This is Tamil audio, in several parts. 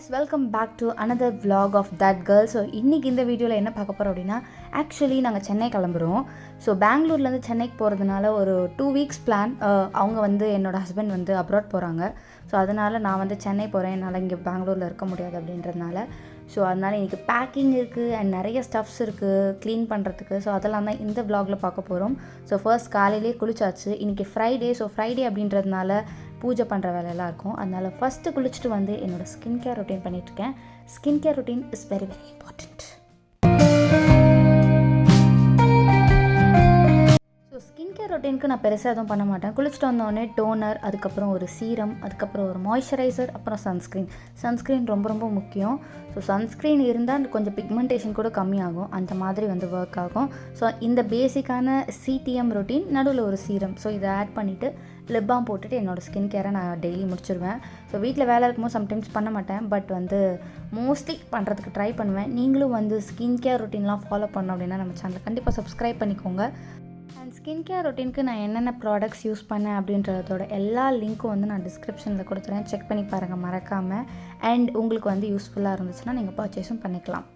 guys, welcome back to another vlog of that girl. So இன்னைக்கு இந்த வீடியோவில் என்ன பார்க்க போகிறோம் அப்படின்னா, ஆக்சுவலி நாங்கள் சென்னை கிளம்புறோம். ஸோ பெங்களூர்லேருந்து சென்னைக்கு போகிறதுனால ஒரு 2 weeks பிளான். அவங்க வந்து என்னோடய ஹஸ்பண்ட் வந்து அப்ராட் போகிறாங்க. ஸோ அதனால் நான் வந்து சென்னை போகிறேன், என்னால் இங்கே பெங்களூரில் இருக்க முடியாது அப்படின்றதுனால. ஸோ அதனால் இன்றைக்கி பேக்கிங் இருக்குது அண்ட் நிறைய ஸ்டஃப்ஸ் இருக்குது க்ளீன் பண்ணுறதுக்கு. ஸோ அதெல்லாம் தான் இந்த vlogல பார்க்க போகிறோம். ஸோ ஃபர்ஸ்ட் காலையிலே குளிச்சாச்சு. இன்றைக்கி ஃப்ரைடே. ஸோ ஃப்ரைடே அப்படின்றதுனால பூஜை பண்ணுற வேலையெல்லாம் இருக்கும். அதனால் ஃபஸ்ட்டு குளிச்சுட்டு வந்து என்னோடய ஸ்கின் கேர் ரொட்டீன் பண்ணிகிட்ருக்கேன். Skin care routine is very very important. So skin care ரொட்டீனுக்கு நான் பெருசாக எதுவும் பண்ண மாட்டேன். குளிச்சுட்டு வந்தோடனே டோனர், அதுக்கப்புறம் ஒரு சீரம், அதுக்கப்புறம் ஒரு மாய்ஸ்சரைசர், அப்புறம் சன்ஸ்க்ரீன் ரொம்ப ரொம்ப முக்கியம். ஸோ சன்ஸ்க்ரீன் இருந்தால் கொஞ்சம் பிக்மெண்டேஷன் கூட கம்மியாகும், அந்த மாதிரி வந்து ஒர்க் ஆகும். ஸோ இந்த பேசிக்கான சிடிஎம் ரொட்டீன், நடுவில் ஒரு சீரம். ஸோ இதை ஆட் பண்ணிவிட்டு லிப் பாம் போட்டுட்டு என்னோடய ஸ்கின் கேரை நான் டெய்லி முடிச்சிடுவேன். ஸோ வீட்டில் வேலை இருக்கும்போது சம்டைம்ஸ் பண்ண மாட்டேன், பட் வந்து மோஸ்ட்லி பண்ணுறதுக்கு ட்ரை பண்ணுவேன். நீங்களும் வந்து ஸ்கின் கேர் ரொட்டீன்லாம் ஃபாலோ பண்ணோம் அப்படின்னா நம்ம சேனலை கண்டிப்பாக சப்ஸ்கிரைப் பண்ணிக்கோங்க. அண்ட் ஸ்கின் கேர் ரொட்டீனுக்கு நான் என்னென்ன ப்ராடக்ட்ஸ் யூஸ் பண்ணேன் அப்படின்றதோட எல்லா லிங்க்கும் வந்து நான் டிஸ்கிரிப்ஷனில் கொடுத்துறேன். செக் பண்ணி பாருங்கள் மறக்காமல். அண்ட் உங்களுக்கு வந்து யூஸ்ஃபுல்லாக இருந்துச்சுன்னா நீங்கள் பர்ச்சேஸும் பண்ணிக்கலாம்.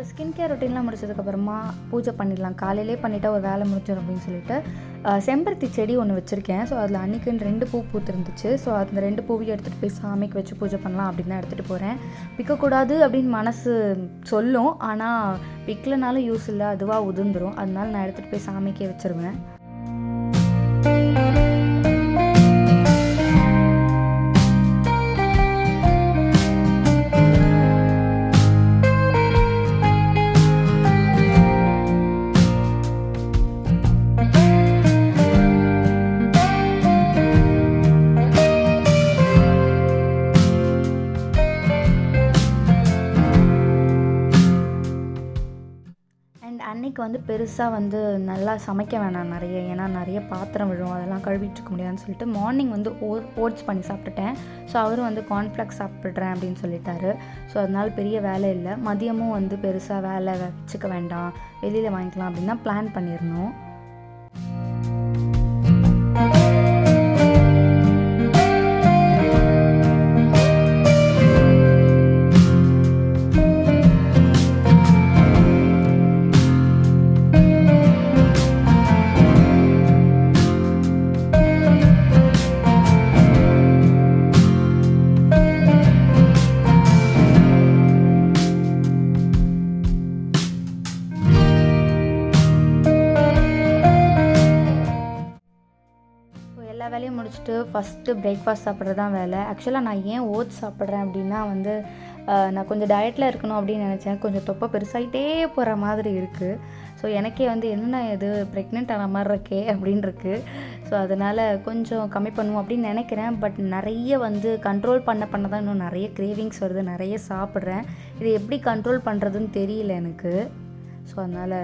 ஸ்கின் கேர் ரொட்டீன்லாம் முடிச்சதுக்கப்புறமா பூஜை பண்ணிடலாம், காலையிலே பண்ணிவிட்டா ஒரு வேலை முடிஞ்சிடும் அப்படின்னு சொல்லிட்டு செம்பருத்தி செடி ஒன்று வச்சுருக்கேன். ஸோ அதில் அன்றைக்குன்னு 2 பூ பூத்துருந்துச்சு. ஸோ அந்த 2 பூவையும் எடுத்துகிட்டு போய் சாமிக்கு வச்சு பூஜை பண்ணலாம் அப்படின்னு தான் எடுத்துகிட்டு போகிறேன். விற்கக்கூடாது அப்படின்னு மனசு சொல்லும், ஆனால் விற்கலனாலும் யூஸ் இல்லை, அதுவாக உதிர்ந்துடும். அதனால நான் எடுத்துகிட்டு போய் சாமிக்கே வச்சுருவேன். அன்றைக்கி வந்து பெருசாக வந்து நல்லா சமைக்க வேணாம் நிறைய, ஏன்னா நிறைய பாத்திரம் விழும், அதெல்லாம் கழுவிட்டு இருக்க முடியாதுன்னு சொல்லிட்டு மார்னிங் வந்து ஓட்ஸ் பண்ணி சாப்பிட்டுட்டேன். ஸோ அவரும் வந்து கார்ன்ஃப்ளெக்ஸ் சாப்பிட்றேன் அப்படின்னு சொல்லிட்டாரு. ஸோ அதனால் பெரிய வேலை இல்லை. மதியமும் வந்து பெருசாக வேலை வச்சுக்க வேண்டாம், வெளியில் வாங்கிக்கலாம் அப்படின்னு தான் பிளான் பண்ணியிருந்தோம். வேலையும் முடிச்சுட்டு ஃபஸ்ட்டு பிரேக்ஃபாஸ்ட் சாப்பிட்றது தான் வேலை. ஆக்சுவலாக நான் ஏன் ஓட்ஸ் சாப்பிட்றேன் அப்படின்னா வந்து நான் கொஞ்சம் டயட்டில் இருக்கணும் அப்படின்னு நினச்சேன். கொஞ்சம் தொப்பை பெருசாகிட்டே போகிற மாதிரி இருக்குது. ஸோ எனக்கே வந்து என்ன இது ப்ரெக்னென்ட் ஆன மாதிரி இருக்கே அப்படின்னு இருக்குது. ஸோ அதனால் கொஞ்சம் கம்மி பண்ணுவோம் அப்படின்னு நினைக்கிறேன். பட் நிறைய வந்து கண்ட்ரோல் பண்ண தான் இன்னும் நிறைய கிரேவிங்ஸ் வருது, நிறைய சாப்பிட்றேன். இது எப்படி கண்ட்ரோல் பண்ணுறதுன்னு தெரியல எனக்கு. ஸோ அதனால்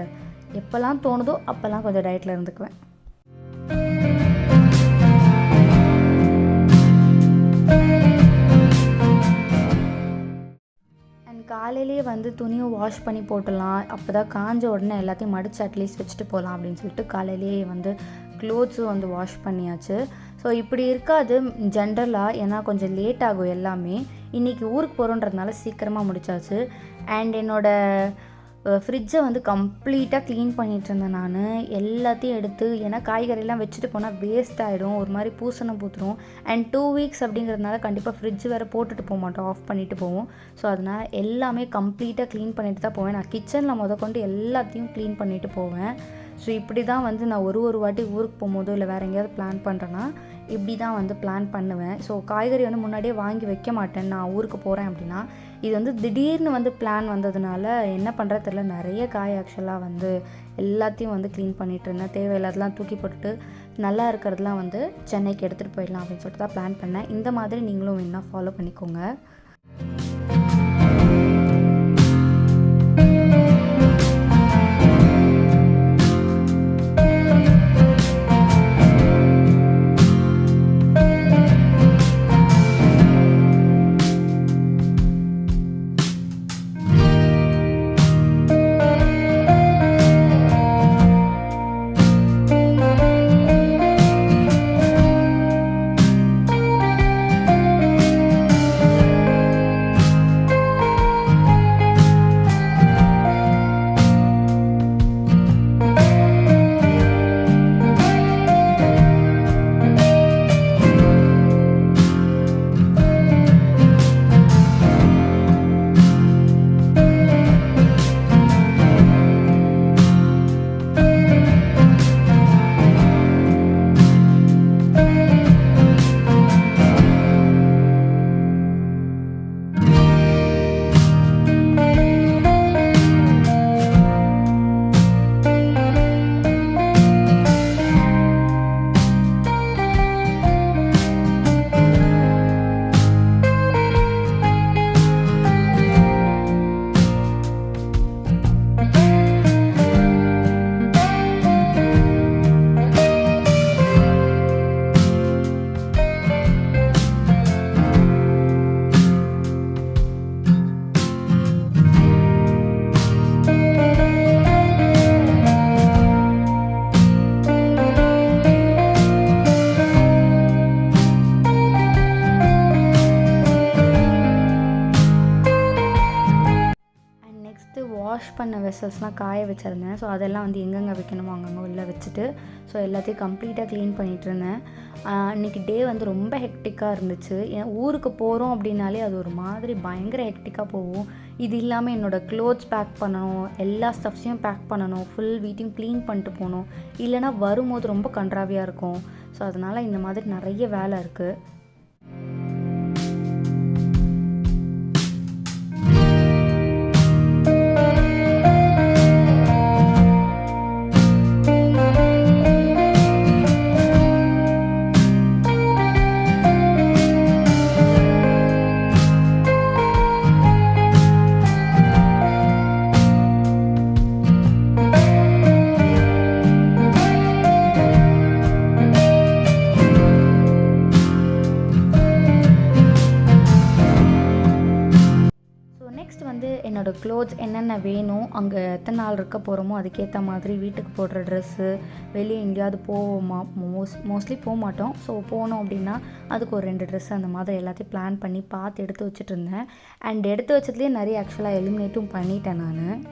எப்போல்லாம் தோணுதோ அப்போல்லாம் கொஞ்சம் டயட்டில் இருந்துக்குவேன். காலையிலேயே வந்து துணியும் வாஷ் பண்ணி போட்டுடலாம், அப்போ தான் காஞ்ச உடனே எல்லாத்தையும் மடித்து அட்லீஸ்ட் வச்சுட்டு போகலாம் அப்படின்னு சொல்லிட்டு காலையிலேயே வந்து க்ளோத்ஸும் வந்து வாஷ் பண்ணியாச்சு. ஸோ இப்படி இருக்காது ஜென்ரலாக, ஏன்னா கொஞ்சம் லேட் ஆகும் எல்லாமே. இன்றைக்கி ஊருக்கு போகிறோன்றதுனால சீக்கிரமாக முடிச்சாச்சு. அண்ட் என்னோடய ஃப்ரிட்ஜை வந்து கம்ப்ளீட்டாக க்ளீன் பண்ணிகிட்ருந்தேன் நான். எல்லாத்தையும் எடுத்து, ஏன்னா காய்கறிலாம் வச்சுட்டு போனால் வேஸ்ட் ஆகிடும், ஒரு மாதிரி பூசணம் பூத்துரும். அண்ட் 2 வீக்ஸ் அப்படிங்கிறதுனால கண்டிப்பாக ஃப்ரிட்ஜ் வேறு போட்டுட்டு போக மாட்டோம், ஆஃப் பண்ணிவிட்டு போவோம். ஸோ அதனால் எல்லாமே கம்ப்ளீட்டாக க்ளீன் பண்ணிட்டு தான் போவேன். நான் கிச்சனில் முதற்கொண்டு எல்லாத்தையும் க்ளீன் பண்ணிவிட்டு போவேன். ஸோ இப்படி தான் வந்து நான் ஒரு வாட்டி ஊருக்கு போகும்போதோ இல்லை வேறு எங்கேயாவது பிளான் பண்ணுறேன்னா இப்படி தான் வந்து பிளான் பண்ணுவேன். ஸோ காய்கறி வந்து முன்னாடியே வாங்கி வைக்க மாட்டேன் நான் ஊருக்கு போகிறேன் அப்படின்னா. இது வந்து திடீர்னு வந்து பிளான் வந்ததுனால என்ன பண்ணுறது தெரியல, நிறைய காய் ஆக்சுவலாக வந்து எல்லாத்தையும் வந்து க்ளீன் பண்ணிகிட்டு இருந்தேன். தேவையில்லாதெல்லாம் தூக்கி போட்டுட்டு நல்லா இருக்கிறதுலாம் வந்து சென்னைக்கு எடுத்துகிட்டு போயிடலாம் அப்படின்னு சொல்லிட்டு தான் பிளான் பண்ணேன். இந்த மாதிரி நீங்களும் வேணால் ஃபாலோ பண்ணிக்கோங்க. வாஷ் பண்ண வெசல்ஸ்லாம் காய வச்சுருந்தேன். ஸோ அதெல்லாம் வந்து எங்கெங்கே வைக்கணுமோ அங்கங்கே உள்ளே வச்சுட்டு ஸோ எல்லாத்தையும் கம்ப்ளீட்டாக க்ளீன் பண்ணிகிட்ருந்தேன். இன்றைக்கி டே வந்து ரொம்ப ஹெக்டிக்காக இருந்துச்சு. ஏன் ஊருக்கு போகிறோம் அப்படின்னாலே அது ஒரு மாதிரி பயங்கர ஹெக்டிக்காக போகும். இது இல்லாமல் என்னோடய க்ளோத்ஸ் பேக் பண்ணணும், எல்லா ஸ்டஃப்ஸையும் பேக் பண்ணணும், ஃபுல் வீட்டையும் க்ளீன் பண்ணிட்டு போகணும். இல்லைனா வரும்போது ரொம்ப கன்றாவியாக இருக்கும். ஸோ அதனால் இந்த மாதிரி நிறைய வேலை இருக்குது. என்னோடய க்ளோத்ஸ் என்னென்ன வேணும், அங்கே எத்தனை நாள் இருக்க போகிறோமோ அதுக்கேற்ற மாதிரி வீட்டுக்கு போடுற ட்ரெஸ்ஸு, வெளியே எங்கேயாவது போவோமா, மோஸ்ட்லி போக மாட்டோம். ஸோ போனோம் அப்படின்னா அதுக்கு ஒரு 2 ட்ரெஸ்ஸு அந்த மாதிரி எல்லாத்தையும் பிளான் பண்ணி பார்த்து எடுத்து வச்சுட்டு இருந்தேன். அண்ட் எடுத்து வச்சதுலேயே நிறைய ஆக்சுவலாக எலிமினேட்டும் பண்ணிட்டேன் நான்.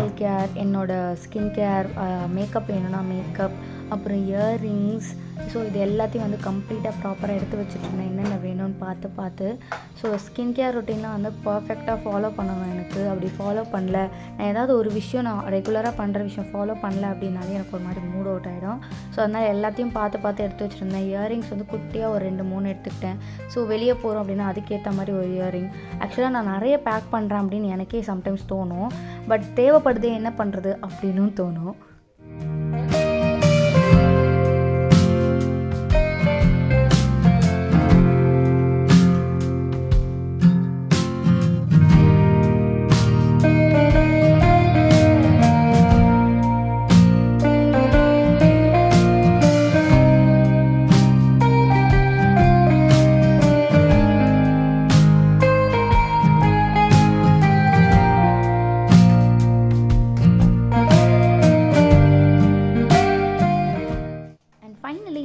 பர்சனல் கேர், என்னோடய ஸ்கின் கேர், மேக்கப் வேணும்னா மேக்கப், அப்புறம் இயர்ரிங்ஸ். ஸோ இது எல்லாத்தையும் வந்து கம்ப்ளீட்டாக ப்ராப்பராக எடுத்து வச்சுட்ருந்தேன் என்னென்ன வேணும்னு பார்த்து. ஸோ ஸ்கின் கேர் ரொட்டீன்லாம் வந்து பர்ஃபெக்டாக ஃபாலோ பண்ணணும் எனக்கு. அப்படி ஃபாலோ பண்ணல, நான் ஏதாவது ஒரு விஷயம் நான் ரெகுலராக பண்ணுற விஷயம் ஃபாலோ பண்ணல அப்படின்னாலே எனக்கு ஒரு மாதிரி மூட் அவுட் ஆகிடும். ஸோ அதனால் எல்லாத்தையும் பார்த்து எடுத்து வச்சுருந்தேன். இயரிங்ஸ் வந்து குட்டியாக ஒரு 2-3 எடுத்துக்கிட்டேன். ஸோ வெளியே போகிறோம் அப்படின்னா அதுக்கேற்ற மாதிரி ஒரு இயரிங். ஆக்சுவலாக நான் நிறைய பேக் பண்ணுறேன் அப்படின்னு எனக்கே சம்டைம்ஸ் தோணும். பட் தேவைப்படுதே, என்ன பண்ணுறது அப்படின்னும் தோணும்.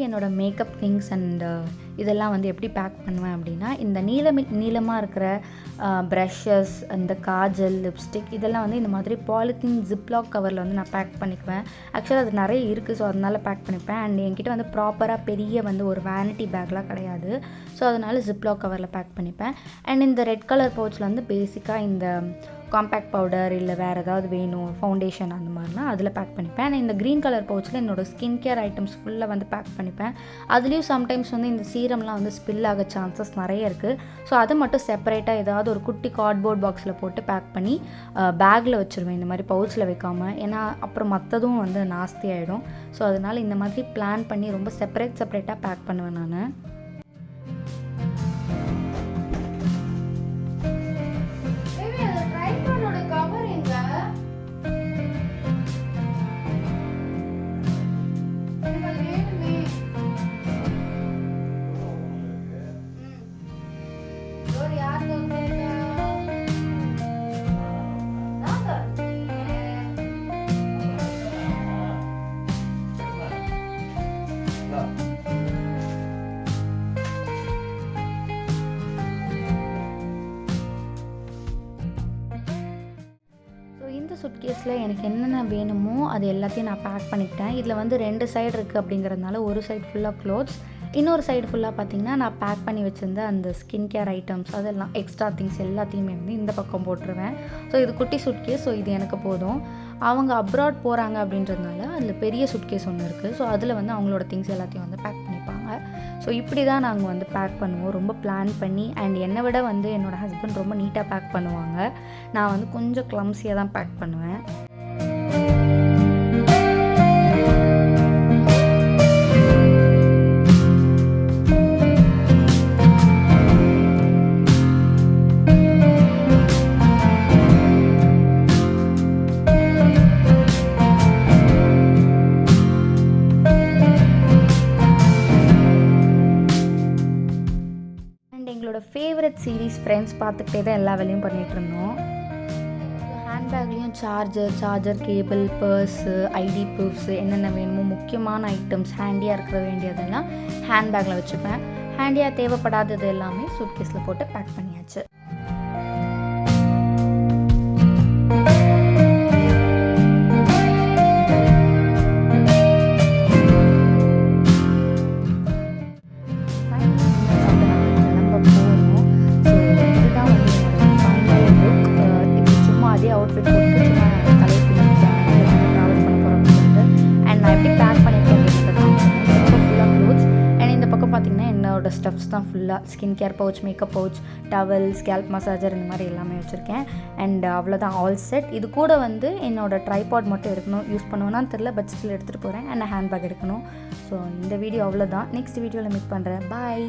என்னோட மேக்கப் திங்ஸ் அண்ட் இதெல்லாம் வந்து எப்படி பேக் பண்ணுவேன் அப்படின்னா, இந்த நீளமாக இருக்கிற ப்ரஷஸ், இந்த காஜல், லிப்ஸ்டிக் இதெல்லாம் வந்து இந்த மாதிரி பாலித்தீன் ஜிப்லாக் கவரில் வந்து நான் பேக் பண்ணிக்குவேன். ஆக்சுவலாக அது நிறைய இருக்குது, ஸோ அதனால் பேக் பண்ணிப்பேன். அண்ட் என்கிட்ட வந்து ப்ராப்பராக பெரிய வந்து ஒரு வேனிட்டி பேக்லாம் கிடையாது. ஸோ அதனால் ஜிப்லாக் கவரில் பேக் பண்ணிப்பேன். அண்ட் இந்த ரெட் கலர் பவுச்சில் வந்து பேசிக்காக இந்த காம்பேக்ட் பவுடர் இல்லை வேறு ஏதாவது வேணும், ஃபவுண்டேஷன் அந்த மாதிரினா அதில் பேக் பண்ணிப்பேன். நான் இந்த க்ரீன் கலர் பவுச்சில் என்னோடய ஸ்கின் கேர் ஐட்டம்ஸ் ஃபுல்லாக வந்து பேக் பண்ணிப்பேன். அதுலேயும் சம்டைம்ஸ் வந்து இந்த சீரம்லாம் வந்து ஸ்பில் ஆக சான்சஸ் நிறைய இருக்குது. ஸோ அதை மட்டும் செப்பரேட்டாக ஏதாவது ஒரு குட்டி கார்ட்போர்ட் பாக்ஸில் போட்டு பேக் பண்ணி பேக்கில் வச்சுருவேன், இந்த மாதிரி பவுச்சில் வைக்காமல். ஏன்னா அப்புறம் மற்றதும் வந்து நாஸ்தி ஆகிடும். ஸோ அதனால் இந்த மாதிரி பிளான் பண்ணி ரொம்ப செப்பரேட்டாக பேக் பண்ணுவேன் நான். சுட்கேஸில் எனக்கு என்னென்ன வேணுமோ அது எல்லாத்தையும் நான் பேக் பண்ணிக்கிட்டேன். இதில் வந்து 2 சைடு இருக்குது அப்படிங்கிறதுனால ஒரு சைடு ஃபுல்லாக க்ளோத்ஸ், இன்னொரு சைடு ஃபுல்லாக பார்த்திங்கன்னா நான் பேக் பண்ணி வச்சுருந்த அந்த ஸ்கின் கேர் ஐட்டம்ஸ் அதெல்லாம் எக்ஸ்ட்ரா திங்ஸ் எல்லாத்தையுமே வந்து இந்த பக்கம் போட்டுருவேன். ஸோ இது குட்டி சுட்கேஸ், ஸோ இது எனக்கு போதும். அவங்க அப்ராட் போகிறாங்க அப்படின்றதுனால அதில் பெரிய சுட்கேஸ் ஒன்று இருக்குது. ஸோ அதில் வந்து அவங்களோட திங்ஸ் எல்லாத்தையும் வந்து பேக் பண்ணிப்பாங்க. ஸோ இப்படி தான் நாங்கள் வந்து பேக் பண்ணுவோம், ரொம்ப பிளான் பண்ணி. அண்ட் என்னை விட வந்து என்னோடய ஹஸ்பண்ட் ரொம்ப நீட்டாக பேக் பண்ணுவாங்க. நான் வந்து கொஞ்சம் க்ளம்ஸியாக தான் பேக் பண்ணுவேன். எங்களோட ஃபேவரட் சீரீஸ் ஃப்ரெண்ட்ஸ் பார்த்துக்கிட்டே தான் எல்லா வேலையும் பண்ணிகிட்டு இருந்தோம். ஹேண்ட்பேக்லேயும் charger cable, purse, ID proofs என்னென்ன வேணுமோ முக்கியமான ஐட்டம்ஸ் ஹேண்டியாக இருக்கிற வேண்டியதெல்லாம் ஹேண்ட்பேக்கில் வச்சுப்பேன். ஹேண்டியாக தேவைப்படாதது எல்லாமே சூட்கேஸில் போட்டு பேக் பண்ணியாச்சு. அவுட்ஃபிட் போட்டு சும்மா தலையை பிடிச்சேன் ட்ராவல் பண்ண போகிறோம் அப்படின்னு சொல்லிட்டு. அண்ட் நான் எப்படி பேக் பண்ணியிருக்கேன் அப்படின்றத ஃபுல்லாக க்ளோத்ஸ். அண்ட் இந்த பக்கம் பார்த்திங்கன்னா என்னோட ஸ்டஃப்ஸ் தான் ஃபுல்லாக skin care pouch, makeup pouch, towel, scalp massager இந்த மாதிரி எல்லாமே வச்சுருக்கேன். அண்ட் அவ்வளோதான், ஆல் செட். இது கூட வந்து என்னோட ட்ரைபாட் மட்டும் எடுக்கணும், யூஸ் பண்ணுவேன்னா தெரில, பட் ஸ்டில் எடுத்துகிட்டு போகிறேன். அண்ட் ஹேண்ட்பேக் எடுக்கணும். ஸோ இந்த வீடியோ அவ்வளோதான். நெக்ஸ்ட் வீடியோவில் மீட் பண்ணுறேன். பாய்.